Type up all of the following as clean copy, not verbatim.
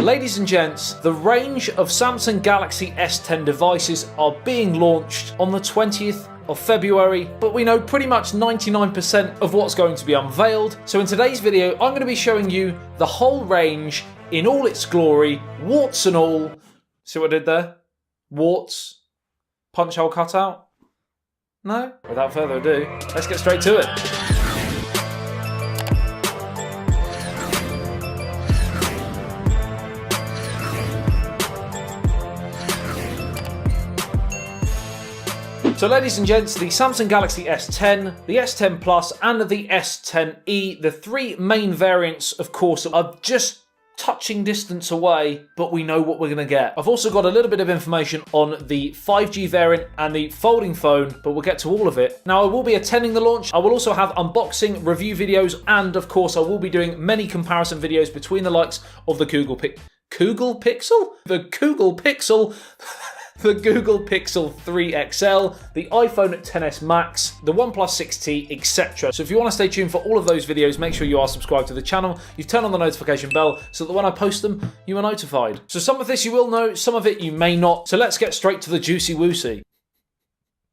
Ladies and gents, the range of Samsung Galaxy S10 devices are being launched on the 20th of February, but we know pretty much 99% of what's going to be unveiled. So in today's video, I'm going to be showing you the whole range in all its glory, warts and all. See what I did there? Warts, punch hole cutout. No? Without further ado, let's get straight to it. So ladies and gents, the Samsung Galaxy S10, the S10 Plus and the S10e, the three main variants of course are just touching distance away, but we know what we're going to get. I've also got a little bit of information on the 5G variant and the folding phone, but we'll get to all of it. Now I will be attending the launch, I will also have unboxing, review videos, and of course I will be doing many comparison videos between the likes of the Google Pixel? The Google Pixel... the Google Pixel 3 XL, the iPhone XS Max, the OnePlus 6T, etc. So if you want to stay tuned for all of those videos, make sure you are subscribed to the channel. You've turned on the notification bell so that when I post them, you are notified. So some of this you will know, some of it you may not. So let's get straight to the juicy woosy.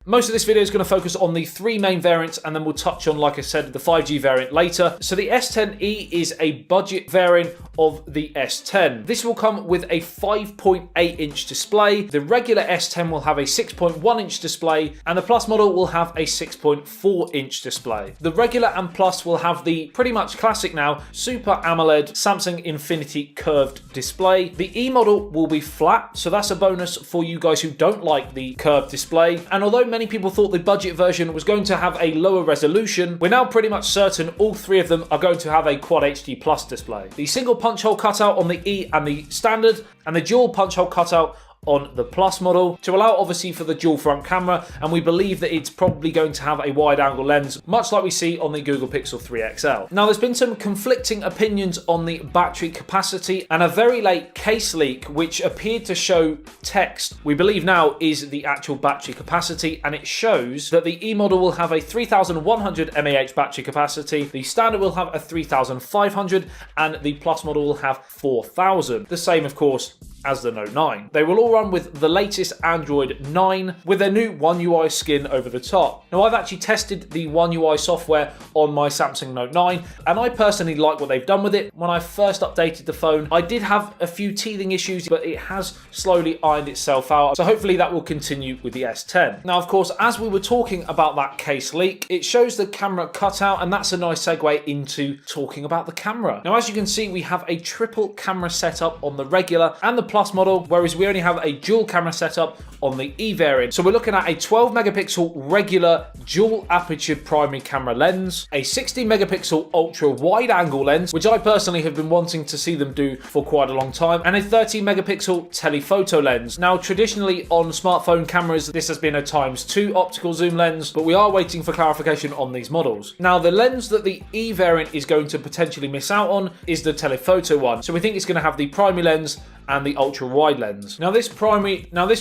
Most of this video is going to focus on the three main variants, and then we'll touch on, like I said, the 5G variant later. So the S10e is a budget variant of the S10. This will come with a 5.8-inch display. The regular S10 will have a 6.1-inch display, and the Plus model will have a 6.4-inch display. The regular and Plus will have the pretty much classic now Super AMOLED Samsung Infinity curved display. The E model will be flat, so that's a bonus for you guys who don't like the curved display. And although many people thought the budget version was going to have a lower resolution, we're now pretty much certain all three of them are going to have a Quad HD Plus display. The single punch hole cutout on the E and the standard, and the dual punch hole cutout on the Plus model to allow obviously for the dual front camera, and we believe that it's probably going to have a wide angle lens much like we see on the Google Pixel 3 XL. Now there's been some conflicting opinions on the battery capacity, and a very late case leak which appeared to show text we believe now is the actual battery capacity, and it shows that the E model will have a 3100 mAh battery capacity, the standard will have a 3500, and the Plus model will have 4000. The same of course as the Note 9. They will all run with the latest Android 9 with their new One UI skin over the top. Now I've actually tested the One UI software on my Samsung Note 9, and I personally like what they've done with it. When I first updated the phone, I did have a few teething issues, but it has slowly ironed itself out, so hopefully that will continue with the S10. Now of course, as we were talking about that case leak, it shows the camera cutout, and that's a nice segue into talking about the camera. Now as you can see, we have a triple camera setup on the regular and the Plus model, whereas we only have a dual camera setup on the E variant. So we're looking at a 12 megapixel regular dual aperture primary camera lens, a 60 megapixel ultra wide angle lens, which I personally have been wanting to see them do for quite a long time, and a 30 megapixel telephoto lens. Now traditionally on smartphone cameras this has been a ×2 optical zoom lens, but we are waiting for clarification on these models. Now the lens that the E variant is going to potentially miss out on is the telephoto one. So we think it's going to have the primary lens and the ultra wide lens. Now this primary lens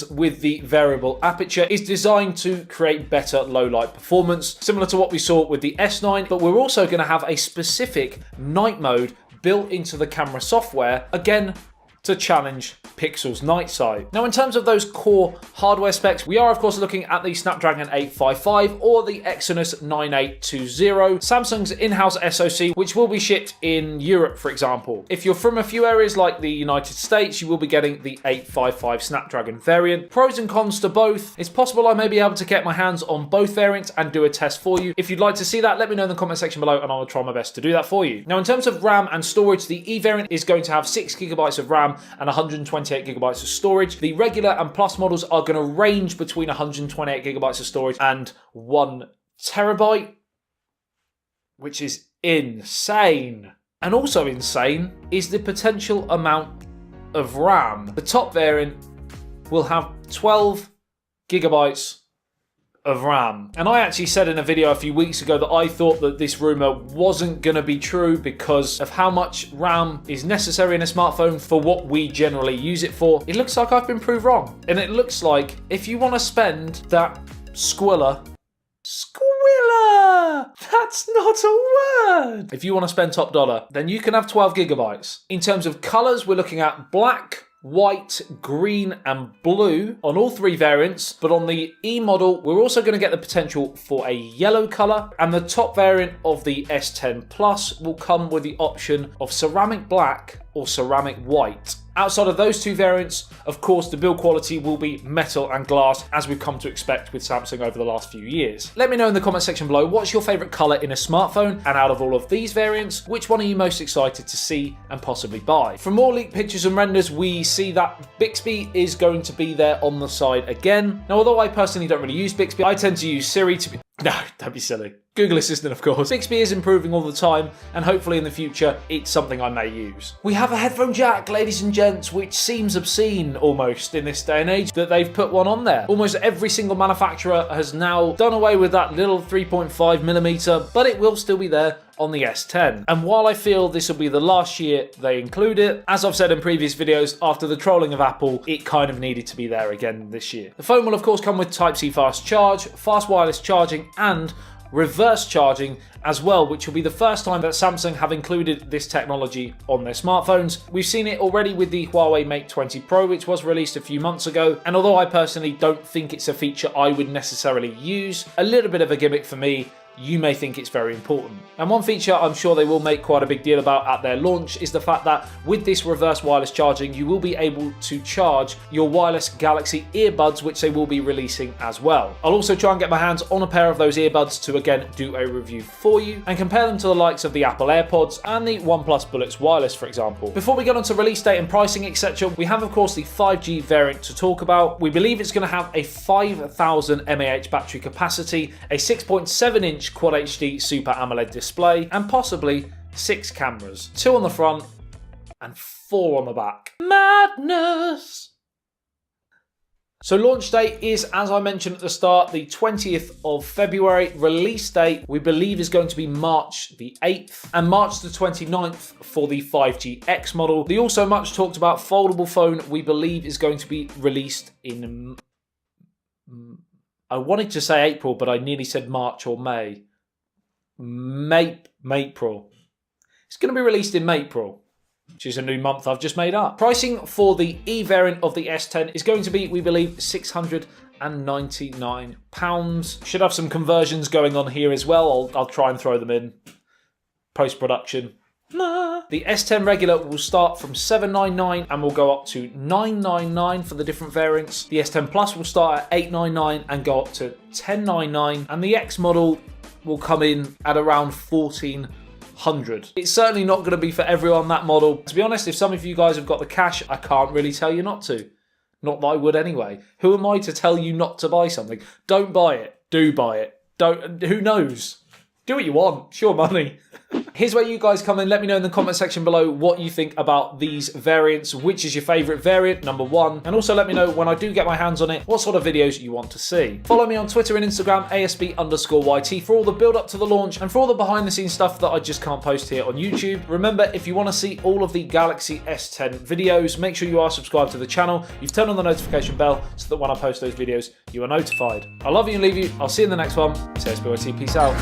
with the variable aperture is designed to create better low light performance, similar to what we saw with the S9, but we're also going to have a specific night mode built into the camera software, again to challenge Pixel's night sight. Now in terms of those core hardware specs, we are of course looking at the Snapdragon 855 or the Exynos 9820, Samsung's in-house SoC, which will be shipped in Europe for example. If you're from a few areas like the United States, you will be getting the 855 Snapdragon variant. Pros and cons to both. It's possible I may be able to get my hands on both variants and do a test for you. If you'd like to see that, let me know in the comment section below and I will try my best to do that for you. Now in terms of RAM and storage, the E variant is going to have 6GB of RAM and 128GB of storage. The regular and Plus models are going to range between 128GB of storage and 1TB, which is insane. And also insane is the potential amount of RAM. The top variant will have 12GB of RAM. And I actually said in a video a few weeks ago that I thought that this rumor wasn't going to be true because of how much RAM is necessary in a smartphone for what we generally use it for. It looks like I've been proved wrong. And it looks like if you want to spend that squilla That's not a word. If you want to spend top dollar, then you can have 12 gigabytes. In terms of colors, we're looking at black, white, green and blue on all three variants, but on the E model we're also going to get the potential for a yellow colour, and the top variant of the S10 Plus will come with the option of ceramic black or ceramic white. Outside of those two variants, of course, the build quality will be metal and glass, as we've come to expect with Samsung over the last few years. Let me know in the comment section below, what's your favourite colour in a smartphone, and out of all of these variants, which one are you most excited to see and possibly buy? From more leaked pictures and renders, we see that Bixby is going to be there on the side again. Now, although I personally don't really use Bixby, I tend to use Siri to be... No, don't be silly. Google Assistant, of course. Bixby is improving all the time, and hopefully in the future, it's something I may use. We have a headphone jack, ladies and gents, which seems obscene almost in this day and age that they've put one on there. Almost every single manufacturer has now done away with that little 3.5mm, but it will still be there on the S10. And while I feel this will be the last year they include it, as I've said in previous videos, after the trolling of Apple, it kind of needed to be there again this year. The phone will of course come with Type-C fast charge, fast wireless charging, and reverse charging as well, which will be the first time that Samsung have included this technology on their smartphones. We've seen it already with the Huawei Mate 20 Pro, which was released a few months ago, and although I personally don't think it's a feature I would necessarily use, a little bit of a gimmick for me, you may think it's very important. And one feature I'm sure they will make quite a big deal about at their launch is the fact that with this reverse wireless charging, you will be able to charge your wireless Galaxy earbuds, which they will be releasing as well. I'll also try and get my hands on a pair of those earbuds to again do a review for you and compare them to the likes of the Apple AirPods and the OnePlus Bullets Wireless, for example. Before we get on to release date and pricing, etc., we have of course the 5G variant to talk about. We believe it's going to have a 5,000 mAh battery capacity, a 6.7-inch Quad HD Super AMOLED display, and possibly 6 cameras, 2 on the front and 4 on the back. Madness! So launch date is, as I mentioned at the start, the 20th of February. Release date we believe is going to be March the 8th and March the 29th for the 5G X model. The also much talked about foldable phone we believe is going to be released in... I wanted to say April, but I nearly said March or May. April. It's going to be released in April, which is a new month I've just made up. Pricing for the E variant of the S10 is going to be, we believe, £699. Should have some conversions going on here as well. I'll try and throw them in post-production. The S10 regular will start from $799 and will go up to $999 for the different variants. The S10 Plus will start at $899 and go up to $1099, and the X model will come in at around $1,400. It's certainly not going to be for everyone, that model. To be honest, if some of you guys have got the cash, I can't really tell you not to. Not that I would anyway. Who am I to tell you not to buy something? Don't buy it. Do buy it. Don't. Who knows? Do what you want. It's your money. Here's where you guys come in. Let me know in the comment section below what you think about these variants. Which is your favourite variant, number 1? And also let me know when I do get my hands on it, what sort of videos you want to see. Follow me on Twitter and Instagram, ASB_YT, for all the build up to the launch and for all the behind the scenes stuff that I just can't post here on YouTube. Remember, if you want to see all of the Galaxy S10 videos, make sure you are subscribed to the channel. You've turned on the notification bell so that when I post those videos, you are notified. I love you and leave you. I'll see you in the next one. ASB_YT, peace out.